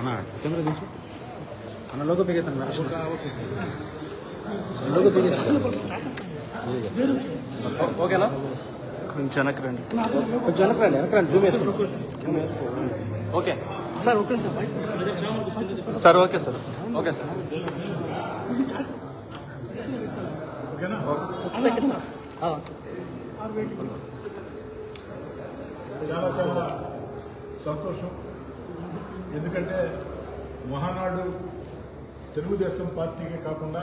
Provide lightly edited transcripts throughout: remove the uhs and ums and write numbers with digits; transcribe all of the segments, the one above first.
అన్నా కెమెరా దించు అన్న లోగో పెగేతాను లోగో పెగేతాను ఓకేనా కొంచెం వెనక్కి రండి జూమ్ వేసుకోండి okay sir okay sir okay sir okay sir చాలా చాలా సంతోషం. ఎందుకంటే మహానాడు తెలుగుదేశం పార్టీకే కాకుండా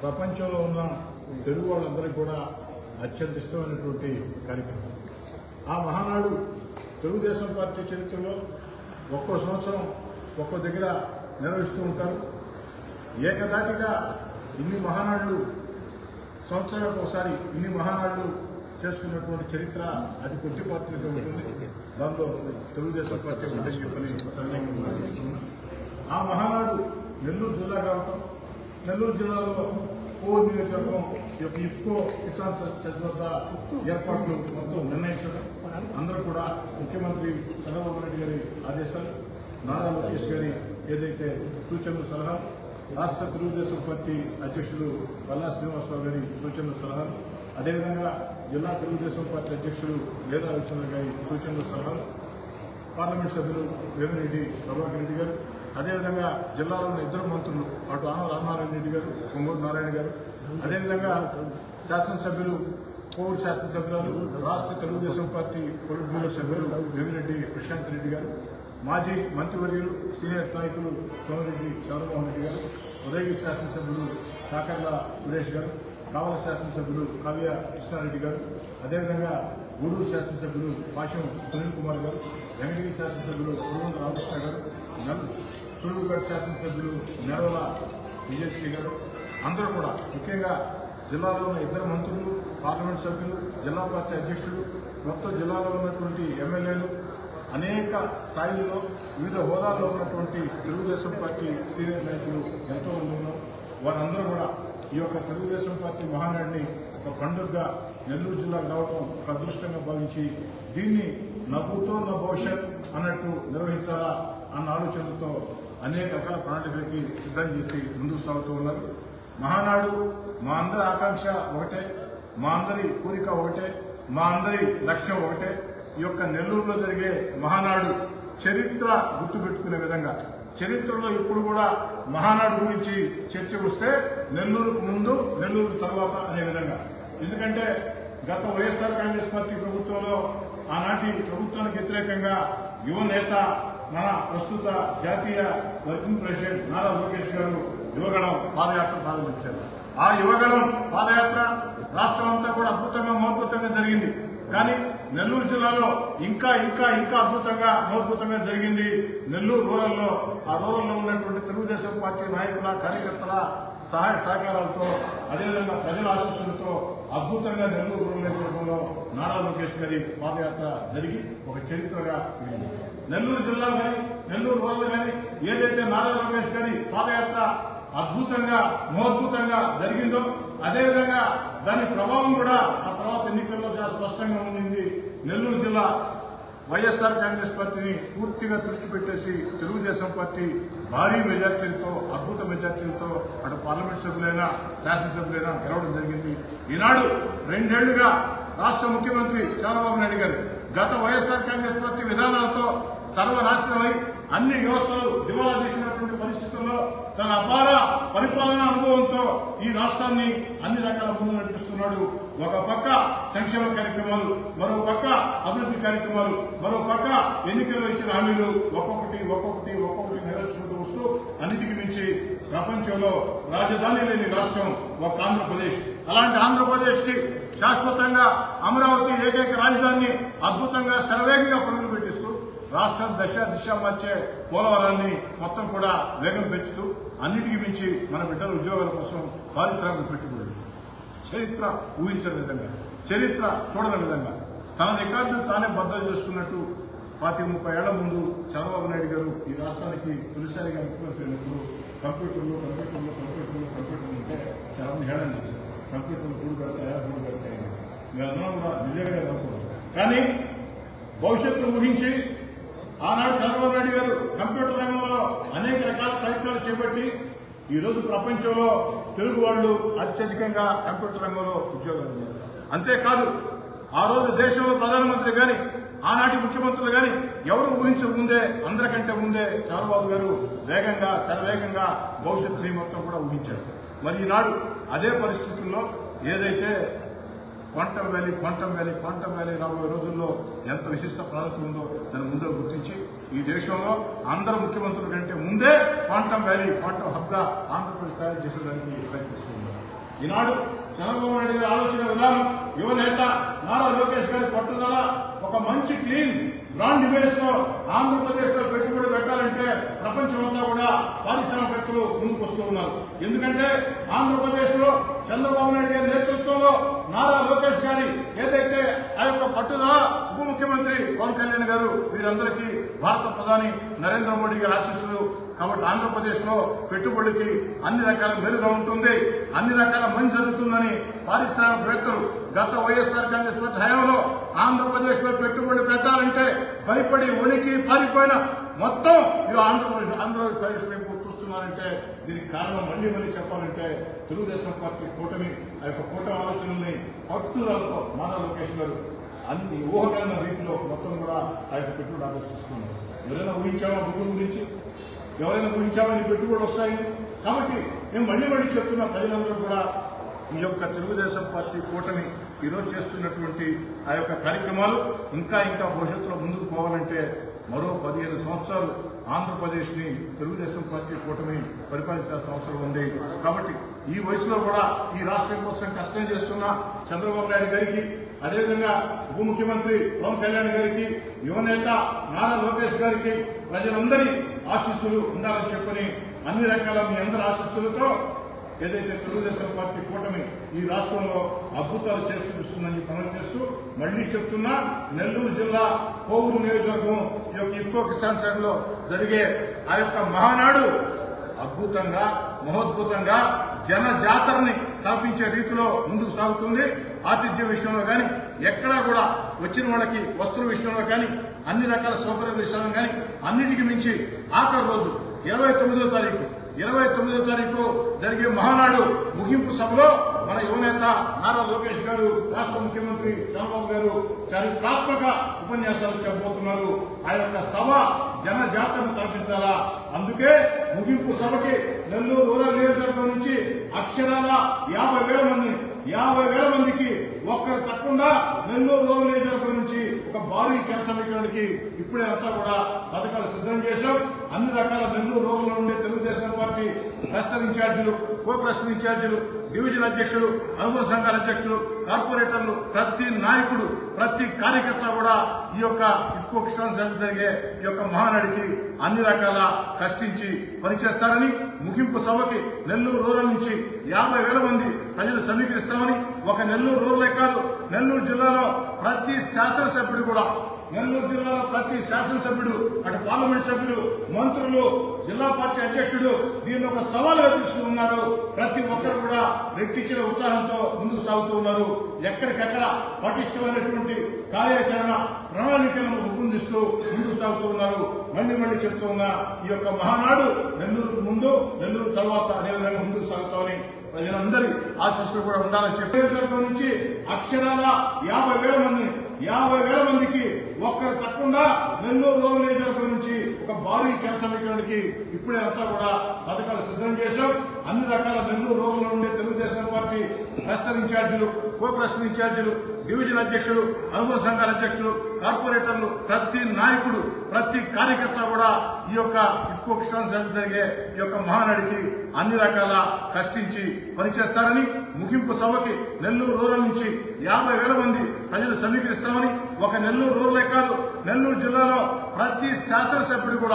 ప్రపంచంలో ఉన్న తెలుగు వాళ్ళందరికీ కూడా అత్యంత ఇష్టమైనటువంటి కార్యక్రమం. ఆ మహానాడు తెలుగుదేశం పార్టీ చరిత్రలో ఒక్కో సంవత్సరం ఒక్కో దగ్గర నిర్వహిస్తూ ఉంటారు. ఏకదాటిగా ఇన్ని మహానాడులు సంవత్సరానికి ఒకసారి ఇన్ని మహానాడులు చేసుకున్నటువంటి చరిత్ర అది కొద్ది పార్టీలతో ఉంటుంది. దాంట్లో తెలుగుదేశం పార్టీ ఉందని చెప్పని సరళంగా ఆ మహానాడు నెల్లూరు జిల్లా కావటం, నెల్లూరు జిల్లాలో కోర్ నియోజకవర్గం యొక్క ఇఫ్కో కిసాన్ చర్చ్ వద్ద ఏర్పాట్లు మొత్తం నిర్ణయించడం, అందరూ కూడా ముఖ్యమంత్రి చంద్రబాబు నాయుడు గారి ఆదేశాలు, నారా లోకేష్ గారి ఏదైతే సూచనలు సలహా, రాష్ట్ర తెలుగుదేశం పార్టీ అధ్యక్షులు పల్లా శ్రీనివాసరావు గారి సూచనలు సలహాలు, అదేవిధంగా జిల్లా తెలుగుదేశం పార్టీ అధ్యక్షులు వేదా విశ్వనాథ్ గారి సూచనలు సలహాలు, పార్లమెంట్ సభ్యులు వేమిరెడ్డి ప్రభాకర్ రెడ్డి గారు, అదేవిధంగా జిల్లాలో ఉన్న ఇద్దరు మంత్రులు అటు ఆన రామనారాయణ రెడ్డి గారు, పొంగూరు నారాయణ గారు, అదేవిధంగా శాసనసభ్యులు కోవిడ్ శాసనసభ్యులు రాష్ట్ర తెలుగుదేశం పార్టీ పొలిట్ బ్యూరో సభ్యులు వేమిరెడ్డి ప్రశాంత్ రెడ్డి గారు, మాజీ మంత్రివర్యులు సీనియర్ నాయకులు సోమిరెడ్డి చంద్రమోహన్ రెడ్డి గారు, ఉదయగిరి శాసనసభ్యులు కాకర్ల సురేష్ గారు, కావల శాసనసభ్యులు కావ్య కృష్ణారెడ్డి గారు, అదేవిధంగా గూడూరు శాసనసభ్యులు పాశం సునీల్ కుమార్ గారు, వెంకటగిరి శాసనసభ్యులు పురుగొండ రామకృష్ణ గారు, సూళ్ళూరుపేట శాసనసభ్యులు నెరవల విజయశ్రీ గారు, అందరూ కూడా ముఖ్యంగా జిల్లాలో ఉన్న ఇద్దరు మంత్రులు, పార్లమెంట్ సభ్యులు, జిల్లా పార్టీ అధ్యక్షులు, మొత్తం జిల్లాలో ఉన్నటువంటి ఎమ్మెల్యేలు, అనేక స్థాయిల్లో వివిధ హోదాల్లో ఉన్నటువంటి తెలుగుదేశం పార్టీ సీనియర్ నాయకులు ఎంతో మంది ఉన్నారు. వారందరూ కూడా ఈ యొక్క తెలుగుదేశం పార్టీ మహానాడిని ఒక పండుగగా నెల్లూరు జిల్లాకు రావడం ఒక అదృష్టంగా భావించి దీన్ని నవ్వుతో నా భవిష్యత్ అన్నట్టు నిర్వహించాలా అన్న ఆలోచనలతో అనేక రకాల ప్రణాళికలకి సిద్ధం చేసి ముందుకు సాగుతూ ఉన్నారు. మహానాడు మా అందరి ఆకాంక్ష ఒకటే, మా అందరి కోరిక ఒకటే, మా అందరి లక్ష్యం ఒకటే. ఈ యొక్క నెల్లూరులో జరిగే మహానాడు చరిత్ర గుర్తుపెట్టుకునే విధంగా, చరిత్రలో ఇప్పుడు కూడా మహానాడు గురించి చర్చ వస్తే నెల్లూరుకు ముందు నెల్లూరు తర్వాత అనే విధంగా. ఎందుకంటే గత వైఎస్ఆర్ కాంగ్రెస్ పార్టీ ప్రభుత్వంలో ఆనాటి ప్రభుత్వానికి వ్యతిరేకంగా యువ నేత మన ప్రస్తుత జాతీయ వర్కింగ్ ప్రెసిడెంట్ నారా లోకేష్ గారు యువగళం పాదయాత్ర ప్రారంభించారు. ఆ యువగళం పాదయాత్ర రాష్ట్రం అంతా కూడా అద్భుతంగా మహోద్భుతంగా జరిగింది. కానీ నెల్లూరు జిల్లాలో ఇంకా ఇంకా ఇంకా అద్భుతంగా జరిగింది. నెల్లూరు రూరల్లో, ఆ రూరల్లో ఉన్నటువంటి తెలుగుదేశం పార్టీ నాయకుల కార్యకర్తల సహాయ సహకారాలతో, అదేవిధంగా ప్రజల ఆశీస్సులతో అద్భుతంగా నెల్లూరు రూరల్ నియోజకవర్గంలో నారా లోకేష్ గారి పాదయాత్ర జరిగి ఒక చరిత్రగా మిగిలింది. నెల్లూరు జిల్లా కానీ నెల్లూరు రూరల్ కానీ ఏదైతే నారా లోకేష్ గారి పాదయాత్ర అద్భుతంగా మహోద్భుతంగా జరిగిందో, అదేవిధంగా దాని ప్రభావం కూడా ఆ తర్వాత ఎన్నికల్లో చాలా స్పష్టంగా ఉండింది. నెల్లూరు జిల్లా వైఎస్ఆర్ కాంగ్రెస్ పార్టీని పూర్తిగా తుడిచిపెట్టేసి తెలుగుదేశం పార్టీ భారీ మెజార్టీలతో, అద్భుత మెజార్టీలతో అటు పార్లమెంట్ సభ్యులైనా శాసనసభ్యులైనా గెలవడం జరిగింది. ఈనాడు 2 ఏళ్లుగా రాష్ట్ర ముఖ్యమంత్రి చంద్రబాబు నాయుడు గారు గత వైఎస్ఆర్ కాంగ్రెస్ పార్టీ విధానాలతో సర్వనాశనమై అన్ని వ్యవస్థలు దివాలా తీసినటువంటి పరిస్థితుల్లో తన అపార పరిపాలనా అనుభవంతో ఈ రాష్ట్రాన్ని అన్ని రకాల ముందు నడిపిస్తున్నాడు. ఒక పక్క సంక్షేమ కార్యక్రమాలు, మరో పక్క అభివృద్ధి కార్యక్రమాలు, మరో పక్క ఎన్నికల్లో ఇచ్చిన హామీలు ఒక్కొక్కటి నెరవేర్చుకుంటూ వస్తూ అన్నిటికీ మించి ప్రపంచంలో రాజధాని లేని రాష్ట్రం ఒక ఆంధ్రప్రదేశ్. అలాంటి ఆంధ్రప్రదేశ్ కి శాశ్వతంగా అమరావతి ఏకైక రాజధానిని అద్భుతంగా శరవేగంగా పరుగులు పెట్టిస్తూ రాష్ట్రం దిశ మార్చే పోలవరాన్ని మొత్తం కూడా వేగం పెంచుతూ అన్నిటికీ మించి మన బిడ్డల ఉద్యోగాల కోసం పారిశ్రామిక పెట్టుబడులు, చరిత్ర ఊహించని విధంగా, చరిత్ర చూడని విధంగా తన రికార్డులు తానే బద్దలు చేసుకున్నట్టు 30 ఏళ్ల ముందు చంద్రబాబు నాయుడు గారు ఈ రాష్ట్రానికి తొలిసారిగా ముఖ్యమంత్రి అయినప్పుడు కంప్యూటర్లు ఉంటే చాలా మంది హేళన చేశారు. కంప్యూటర్లు గూడు పెడతాయా మేమందరం కూడా నిజంగా అనుకున్నాం. కానీ భవిష్యత్తు ఊహించి ఆనాడు చంద్రబాబు నాయుడు గారు కంప్యూటర్ రంగంలో ఈ రోజు ప్రపంచంలో తెలుగు వాళ్ళు అత్యధికంగా కంప్యూటర్ రంగంలో ఉద్యోగాలు ఉన్నారు. అంతేకాదు ఆ రోజు దేశంలో ప్రధానమంత్రి గాని ఆనాటి ముఖ్యమంత్రులు గాని ఎవరు ఊహించక ముందే అందరికంటే ముందే చంద్రబాబు గారు వేగంగా శరవేగంగా భవిష్యత్తుని మొత్తం కూడా ఊహించారు. మరి ఈనాడు అదే పరిస్థితుల్లో ఏదైతే క్వాంటమ్ వ్యాలీ రాబోయే రోజుల్లో ఎంత విశిష్ట ప్రాజెక్టు ఉందో దాని ముందే గుర్తించి ఈ దేశంలో అందరు ముఖ్యమంత్రుల కంటే ముందే క్వాంటమ్ హబ్ గా ఆంధ్రప్రదేశ్ తయారు చేసేదానికి ప్రయత్నిస్తున్నారు. ఈనాడు చంద్రబాబు నాయుడు గారి ఆలోచన విధానం, యువ నేత నారా లోకేష్ గారి పట్టుదల, ఒక మంచి క్లీన్ బ్రాండ్ ఇమేజ్ తో ఆంధ్రప్రదేశ్ లో పెట్టుబడి పెట్టాలంటే ప్రపంచమంతా కూడా పారిశ్రామికవేత్తలు ముందుకు వస్తూ ఉన్నారు. ఎందుకంటే ఆంధ్రప్రదేశ్ లో చంద్రబాబు నాయుడు గారి నేతృత్వంలో నారా లోకేష్ గారి ఏదైతే ఆ యొక్క పట్టుదల, ఉప ముఖ్యమంత్రి పవన్ కళ్యాణ్ గారు వీరందరికీ భారత ప్రధాని నరేంద్ర మోడీ గారి ఆశీస్సులు. కాబట్టి ఆంధ్రప్రదేశ్ లో పెట్టుబడికి అన్ని రకాల మెరుగా ఉంటుంది, అన్ని రకాల మంచి జరుగుతుందని పారిశ్రామికవేత్తలు గత వైఎస్ఆర్ కాంగ్రెస్ పార్టీ హయాంలో ఆంధ్రప్రదేశ్ లో పెట్టుబడి పెట్టాలంటే భయపడి ఉనికి పారిపోయిన మొత్తం ఇది ఆంధ్రప్రదేశ్ వైపు చూస్తున్నారంటే దీనికి కారణం మళ్ళీ చెప్పాలంటే తెలుగుదేశం పార్టీ కూటమి ఆ యొక్క కూటమి ఆలోచనల్ని పట్టుదలతో నారా లోకేష్ గారు అన్ని ఊహకన్న రీతిలో మొత్తం కూడా ఆ యొక్క పెట్టుబడి ఆకర్షిస్తున్నారు. ఎవరైనా ఊహించామా బుద్ధుల గురించి? ఎవరైనా ఊహించామని పెట్టుబడి వస్తాయని? కాబట్టి మేము మళ్ళీ చెప్తున్న ప్రజలందరూ కూడా ఈ యొక్క తెలుగుదేశం పార్టీ కూటమి ఈరోజు చేస్తున్నటువంటి ఆ యొక్క కార్యక్రమాలు ఇంకా భవిష్యత్తులో ముందుకు పోవాలంటే మరో 15 సంవత్సరాలు ఆంధ్రప్రదేశ్ ని తెలుగుదేశం పార్టీ కూటమి పరిపాలించాల్సిన అవసరం ఉంది. కాబట్టి ఈ వయసులో కూడా ఈ రాష్ట్రం కోసం కష్టం చేస్తున్న చంద్రబాబు నాయుడు గారికి, అదేవిధంగా ఉప ముఖ్యమంత్రి పవన్ కళ్యాణ్ గారికి, యువనేత నారా లోకేష్ గారికి ప్రజలందరి ఆశీస్సులు ఉండాలని చెప్పని అన్ని రకాల మీ అందరి ఆశీస్సులతో ఏదైతే తెలుగుదేశం పార్టీ కూటమి ఈ రాష్ట్రంలో అద్భుతాలు చేసి చూస్తుందని పనులు చేస్తూ మళ్లీ చెప్తున్నా, నెల్లూరు జిల్లా కోవూరు నియోజకవర్గం ఈ యొక్క ఇఫ్కో కిసాన్ సభలో జరిగే ఆ యొక్క మహానాడు అద్భుతంగా మహోద్భుతంగా జన జాతరని స్థాపించే రీతిలో ముందుకు సాగుతుంది. ఆతిథ్య విషయంలో కానీ ఎక్కడా కూడా వచ్చిన వాళ్ళకి వస్తువుల విషయంలో కానీ అన్ని రకాల సౌకర్యాల విషయంలో కానీ అన్నిటికీ మించి ఆఖరి రోజు 29వ తారీఖు జరిగే మహానాడు ముగింపు సభలో మన యువనేత నారా లోకేష్ గారు, రాష్ట్ర ముఖ్యమంత్రి చంద్రబాబు గారు చారిత్రాత్మక ఉపన్యాసాలు చెప్పబోతున్నారు. ఆ యొక్క సభ జన జాతరను కల్పించాలా. అందుకే ముగింపు సభకి నెల్లూరు రూరల్ నియోజకవర్గం నుంచి అక్షరాల 50,000 మందికి ఒక్కరు తప్పకుండా నెల్లూరు రూరల్ నియోజకవర్గం నుంచి ఒక భారీ జన సమీకరణకి ఇప్పుడే అంతా కూడా పథకాలు సిద్ధం చేశాం. అన్ని రకాల నెల్లూరు రూరల్ లో ఉండే తెలుగుదేశం పార్టీ క్లస్టర్ ఇన్ఛార్జీలు, కో క్లస్టర్ ఇన్ఛార్జీలు, డివిజన్ అధ్యక్షులు, అనుబంధ సంఘాల అధ్యక్షులు, కార్పొరేటర్లు, ప్రతి నాయకుడు, ప్రతి కార్యకర్త కూడా ఈ యొక్క ఇఫ్కో కిసాన్ సభ జరిగే ఈ యొక్క మహానాడికి అన్ని రకాల కష్టించి పనిచేస్తారని, ముగింపు సభకి నెల్లూరు రూరల్ నుంచి 50,000 మంది ప్రజలు సమీకరిస్తామని, ఒక నెల్లూరు రూరలే కాదు నెల్లూరు జిల్లాలో ప్రతి శాసనసభ్యుడు అటు పార్లమెంట్ సభ్యులు, మంత్రులు, జిల్లా పార్టీ అధ్యక్షుడు దీన్ని ఒక సవాలుగా తీసుకున్నారు. ప్రతి ఒక్కరు కూడా రెట్టించిన ఉత్సాహంతో ముందుకు సాగుతూ ఉన్నారు. ఎక్కడికెక్కడ పటిష్టమైనటువంటి కార్యాచరణ ప్రణాళికలను రూపొందిస్తూ ముందుకు సాగుతూ ఉన్నారు. మళ్ళీ చెప్తూ ఉన్న ఈ యొక్క మహానాడు నెల్లూరుకు ముందు, నెల్లూరు తర్వాత అదేవిధంగా ముందుకు సాగుతామని ప్రజలందరి ఆశీస్సులు కూడా ఉండాలని చెప్పి నియోజకవర్గం నుంచి అక్షరాల 50,000 మందికి ఒక్కరు తప్పకుండా నెల్లూరు రూరల్ నియోజకవర్గం నుంచి ఒక భారీ జన సమీకరణకి ఇప్పుడే అంతా కూడా పథకాలు సిద్ధం చేశాం. అన్ని రకాల నెల్లూరు రూరల్ లో ఉండే తెలుగుదేశం పార్టీ క్లస్టర్ ఇన్ఛార్జీలు, కో క్లస్టర్ ఇన్ఛార్జీలు, డివిజన్ అధ్యక్షులు, అనుబంధ సంఘాల అధ్యక్షులు, కార్పొరేటర్లు, ప్రతి నాయకుడు, ప్రతి కార్యకర్త కూడా ఈ యొక్క ఇఫ్కో కిసాన్ సభ జరిగే ఈ యొక్క మహానాడికి అన్ని రకాల కష్టించి పనిచేస్తారని, ముగింపు సభకి నెల్లూరు రూరల్ నుంచి 50,000 మంది ప్రజలు సమీకరిస్తామని, ఒక నెల్లూరు రూరలే కాదు నెల్లూరు జిల్లాలో ప్రతి శాసనసభ్యుడు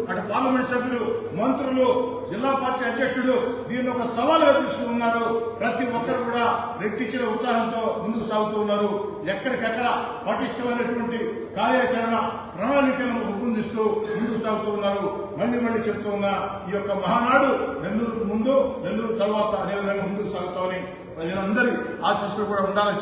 అటు పార్లమెంట్ సభ్యులు, మంత్రులు, జిల్లా పార్టీ అధ్యక్షుడు దీన్ని ఒక సవాలుగా తీసుకున్నారు. ప్రతి ఒక్కరు కూడా రెట్టించిన ఉత్సాహంతో ముందుకు సాగుతూ ఉన్నారు. ఎక్కడికెక్కడ పటిష్టమైనటువంటి కార్యాచరణ ప్రణాళికలను రూపొందిస్తూ ముందుకు సాగుతూ ఉన్నారు. మళ్ళీ చెప్తూ ఉన్న ఈ యొక్క మహానాడు నెల్లూరుకు ముందు, నెల్లూరు తర్వాత అదేవిధంగా ముందుకు సాగుతామని ప్రజలందరి ఆశీస్సులు కూడా ఉండాలని చెప్పి